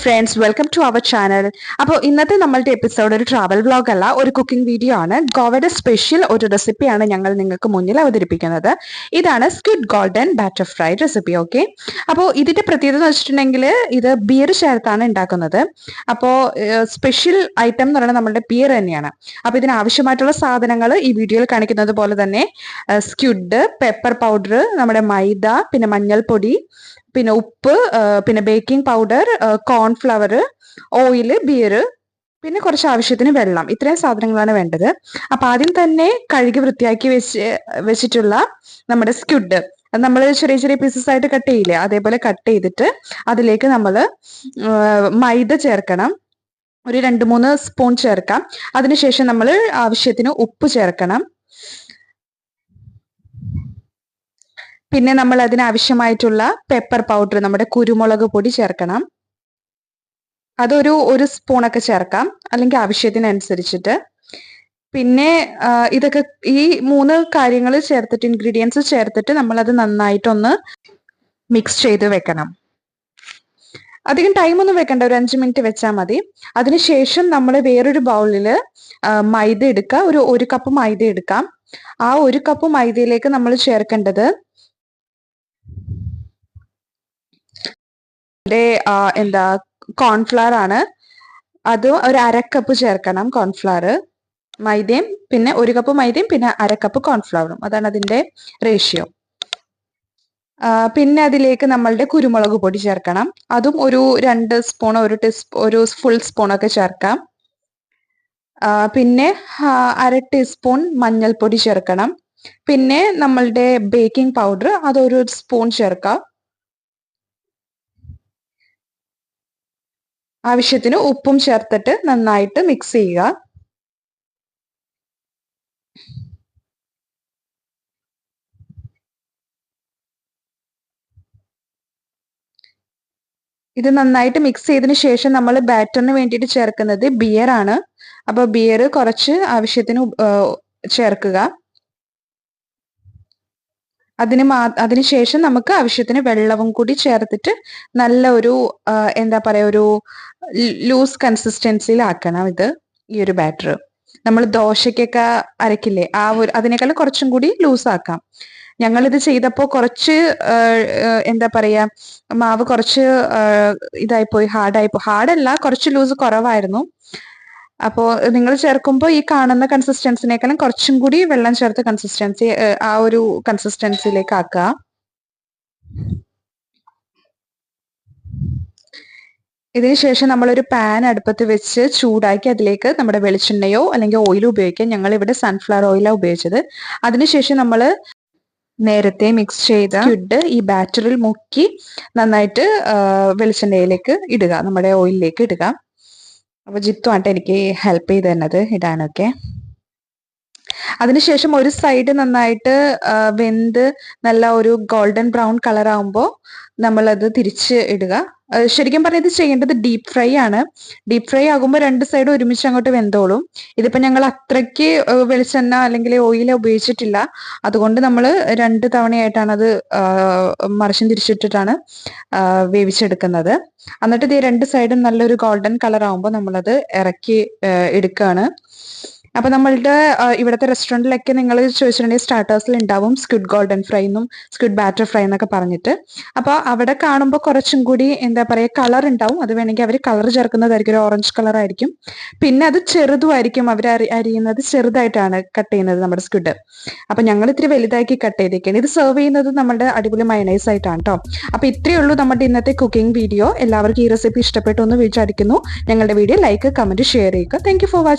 Friends, welcome to our channel. അപ്പോൾ ഇന്നത്തെ നമ്മളുടെ എപ്പിസോഡ് ഒരു ട്രാവൽ വ്ളോഗ് അല്ല, ഒരു കുക്കിംഗ് വീഡിയോ ആണ്. ഗോവയുടെ സ്പെഷ്യൽ ഒരു റെസിപ്പിയാണ് ഞങ്ങൾ നിങ്ങൾക്ക് മുന്നിൽ അവതരിപ്പിക്കുന്നത്. ഇതാണ് squid golden batter fried recipe. Okay, അപ്പോൾ ഇതിന്റെ പ്രത്യേകത എന്ന് വെച്ചിട്ടുണ്ടെങ്കിൽ ഇത് ബിയർ ചേർത്താണ് ഉണ്ടാക്കുന്നത്. അപ്പോൾ സ്പെഷ്യൽ ഐറ്റം എന്ന് പറയുന്നത് നമ്മുടെ ബിയർ തന്നെയാണ്. അപ്പോൾ ഇതിനാവശ്യമായിട്ടുള്ള സാധനങ്ങൾ ഈ വീഡിയോയിൽ കാണിക്കുന്നത് പോലെ തന്നെ സ്ക്വിഡ്, പെപ്പർ പൗഡർ, നമ്മുടെ മൈദ, പിന്നെ മഞ്ഞൾപ്പൊടി, പിന്നെ ഉപ്പ്, പിന്നെ baking powder, cornflour, oil, beer, പിന്നെ കുറച്ച് ആവശ്യത്തിന് വെള്ളം. ഇത്രയും സാധനങ്ങളാണ് വേണ്ടത്. അപ്പൊ ആദ്യം തന്നെ കഴുകി വൃത്തിയാക്കി വെച്ചിട്ടുള്ള നമ്മുടെ സ്ക്വിഡ് നമ്മൾ ചെറിയ ചെറിയ പീസസ് ആയിട്ട് കട്ട് ചെയ്യില്ലേ, അതേപോലെ കട്ട് ചെയ്തിട്ട് അതിലേക്ക് നമ്മൾ മൈദ ചേർക്കണം. ഒരു 2-3 സ്പൂൺ ചേർക്കാം. അതിനുശേഷം നമ്മൾ ആവശ്യത്തിന് ഉപ്പ് ചേർക്കണം. പിന്നെ നമ്മൾ അതിനാവശ്യമായിട്ടുള്ള പെപ്പർ പൗഡർ, നമ്മുടെ കുരുമുളക് പൊടി ചേർക്കണം. അതൊരു സ്പൂണൊക്കെ ചേർക്കാം, അല്ലെങ്കിൽ ആവശ്യത്തിനനുസരിച്ചിട്ട്. പിന്നെ ഇതൊക്കെ ഈ 3 കാര്യങ്ങൾ ചേർത്തിട്ട്, ഇൻഗ്രീഡിയൻസ് ചേർത്തിട്ട് നമ്മളത് നന്നായിട്ടൊന്ന് മിക്സ് ചെയ്ത് വെക്കണം. അധികം ടൈമൊന്നും വെക്കണ്ട, ഒരു 5 മിനിറ്റ് വെച്ചാൽ മതി. അതിനുശേഷം നമ്മൾ വേറൊരു ബൗളിൽ മൈദ എടുക്കുക. ഒരു കപ്പ് മൈദ എടുക്കാം. ആ 1 കപ്പ് മൈദയിലേക്ക് നമ്മൾ ചേർക്കേണ്ടത് കോൺഫ്ലവർ ആണ്. അത് ഒരു 1/2 കപ്പ് ചേർക്കണം. കോൺഫ്ലവർ, മൈദയും, പിന്നെ 1 കപ്പ് മൈദയും പിന്നെ 1/2 കപ്പ് കോൺഫ്ലവറും, അതാണ് അതിന്റെ റേഷ്യോ. പിന്നെ അതിലേക്ക് നമ്മളുടെ കുരുമുളക് പൊടി ചേർക്കണം. അതും ഒരു 2 സ്പൂൺ, ഒരു ഫുൾ സ്പൂണൊക്കെ ചേർക്കാം. പിന്നെ 1/2 ടീസ്പൂൺ മഞ്ഞൾപ്പൊടി ചേർക്കണം. പിന്നെ നമ്മളുടെ ബേക്കിംഗ് പൗഡർ, അതൊരു സ്പൂൺ ചേർക്കാം. ആവശ്യത്തിന് ഉപ്പും ചേർത്തിട്ട് നന്നായിട്ട് മിക്സ് ചെയ്യുക. ഇത് നന്നായിട്ട് മിക്സ് ചെയ്തതിന് ശേഷം നമ്മൾ ബാറ്ററിന് വേണ്ടിയിട്ട് ചേർക്കുന്നത് ബിയർ ആണ്. അപ്പൊ ബിയർ കുറച്ച് ആവശ്യത്തിന് ചേർക്കുക. അതിനുശേഷം നമുക്ക് ആവശ്യത്തിന് വെള്ളവും കൂടി ചേർത്തിട്ട് നല്ല ഒരു ഒരു ലൂസ് കൺസിസ്റ്റൻസിയിലാക്കണം ഈ ഒരു ബാറ്റർ. നമ്മൾ ദോശയ്ക്കൊക്കെ അരക്കില്ലേ, അതിനേക്കാളും കുറച്ചും കൂടി ലൂസ് ആക്കാം. ഞങ്ങളിത് ചെയ്തപ്പോൾ കുറച്ച് മാവ് കുറച്ച് ഇതായിപ്പോയി, ഹാർഡല്ല, കുറച്ച് ലൂസ് കുറവായിരുന്നു. അപ്പോൾ നിങ്ങൾ ചേർക്കുമ്പോൾ ഈ കാണുന്ന കൺസിസ്റ്റൻസിനേക്കാളും കുറച്ചും കൂടി വെള്ളം ചേർത്ത് ആ ഒരു കൺസിസ്റ്റൻസിയിലേക്ക് ആക്കുക. ഇതിനുശേഷം നമ്മളൊരു പാൻ അടുപ്പത്ത് വെച്ച് ചൂടാക്കി അതിലേക്ക് നമ്മുടെ വെളിച്ചെണ്ണയോ അല്ലെങ്കിൽ ഓയിലോ ഉപയോഗിക്കാം. ഞങ്ങൾ ഇവിടെ സൺഫ്ലവർ ഓയിലാണ് ഉപയോഗിച്ചത്. അതിനുശേഷം നമ്മൾ നേരത്തെ മിക്സ് ചെയ്ത സ്ക്വിഡ് ഈ ബാറ്ററിൽ മുക്കി നന്നായിട്ട് വെളിച്ചെണ്ണയിലേക്ക് ഇടുക, നമ്മുടെ ഓയിലിലേക്ക് ഇടുക. അപ്പൊ ജിത്തു ആയിട്ട് എനിക്ക് ഹെൽപ്പ് ചെയ്ത് തന്നത് ഇടാനൊക്കെ. അതിനുശേഷം ഒരു സൈഡ് നന്നായിട്ട് വെന്ത് നല്ല ഒരു ഗോൾഡൻ ബ്രൗൺ കളർ ആകുമ്പോൾ നമ്മളത് തിരിച്ച് ഇടുക. ശരിക്കും പറഞ്ഞാൽ ഇത് ചെയ്യേണ്ടത് ഡീപ്പ് ഫ്രൈ ആണ്. ഡീപ്പ് ഫ്രൈ ആകുമ്പോൾ 2 സൈഡ് ഒരുമിച്ച് അങ്ങോട്ട് വെന്തോളും. ഇതിപ്പോ ഞങ്ങൾ അത്രയ്ക്ക് വെളിച്ചെണ്ണ അല്ലെങ്കിൽ ഓയിൽ ഉപയോഗിച്ചിട്ടില്ല. അതുകൊണ്ട് നമ്മൾ 2 തവണയായിട്ടാണ് അത് മറിച്ചും തിരിച്ചിട്ടിട്ടാണ് വേവിച്ചെടുക്കുന്നത്. എന്നിട്ട് ഇത് 2 സൈഡും നല്ലൊരു ഗോൾഡൻ കളർ ആകുമ്പോൾ നമ്മളത് ഇറക്കി എടുക്കുകയാണ്. അപ്പൊ നമ്മളുടെ ഇവിടുത്തെ റെസ്റ്റോറൻറ്റിലൊക്കെ നിങ്ങൾ ചോദിച്ചിട്ടുണ്ടെങ്കിൽ സ്റ്റാർട്ടേഴ്സിൽ ഉണ്ടാവും സ്ക്വിഡ് ഗോൾഡൻ ഫ്രൈ എന്നും സ്ക്വിഡ് ബാറ്റർ ഫ്രൈ എന്നൊക്കെ പറഞ്ഞിട്ട്. അപ്പൊ അവിടെ കാണുമ്പോൾ കുറച്ചും കൂടി കളർ ഉണ്ടാവും. അത് വേണമെങ്കിൽ അവർ കളർ ചേർക്കുന്നതായിരിക്കും, ഒരു ഓറഞ്ച് കളർ ആയിരിക്കും. പിന്നെ അത് ചെറുതുമായിരിക്കും, അവർ അരിയുന്നത് ചെറുതായിട്ടാണ് കട്ട് ചെയ്യുന്നത് നമ്മുടെ സ്ക്വിഡ്. അപ്പൊ ഞങ്ങൾ ഇത്തിരി വലുതാക്കി കട്ട് ചെയ്തേക്കാണ്. ഇത് സെർവ് ചെയ്യുന്നത് നമ്മുടെ അടിപൊളി മയണൈസ് ആയിട്ടാണ് കേട്ടോ. അപ്പൊ ഇത്രയേ ഉള്ളൂ നമ്മുടെ ഇന്നത്തെ കുക്കിംഗ് വീഡിയോ. എല്ലാവർക്കും ഈ റെസിപ്പി ഇഷ്ടപ്പെട്ടു എന്ന് വിചാരിക്കുന്നു. ഞങ്ങളുടെ വീഡിയോ ലൈക്ക്, കമന്റ്, ഷെയർ ചെയ്യുക. Thank you for watching.